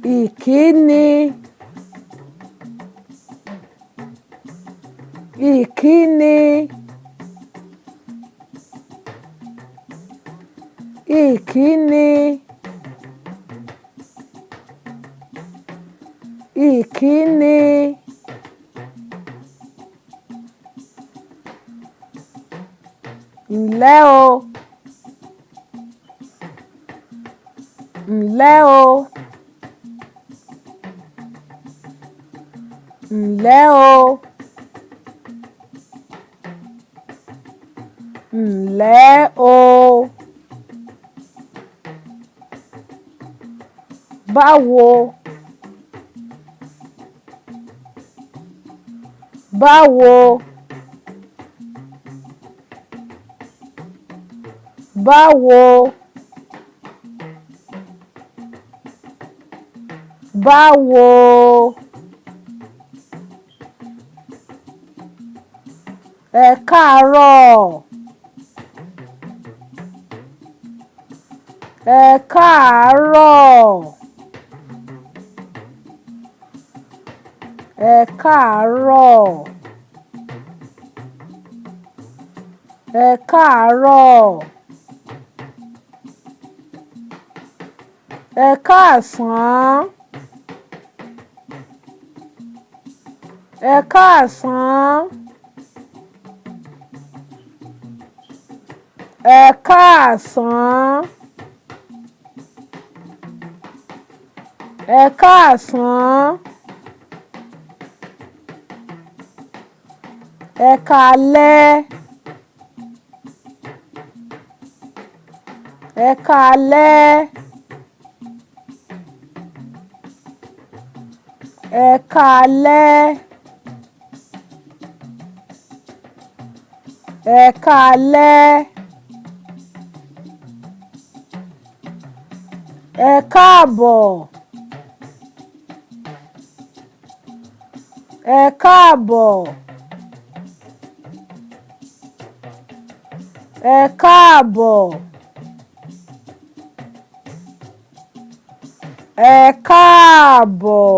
Ikini, Ikini, Ikini, Ikini, ǹlẹ́ o, ǹlẹ́ o, ǹlẹ́ o, ǹlẹ́ o. Báwo, báwo, báwo, báwo. Ẹ káàárọ̀, ẹ káàárọ̀, ẹ káàárọ̀, ẹ káàárọ̀. Ẹ káàsán, ẹ káàsán, ẹ káàsán, ẹ káàsán. Ẹ káalẹ́, ẹ káalẹ́, ẹ káalẹ́, ẹ káalẹ́. Ẹ káàbọ̀, ẹ káàbọ̀, ẹ káàbọ̀, ẹ káàbọ̀.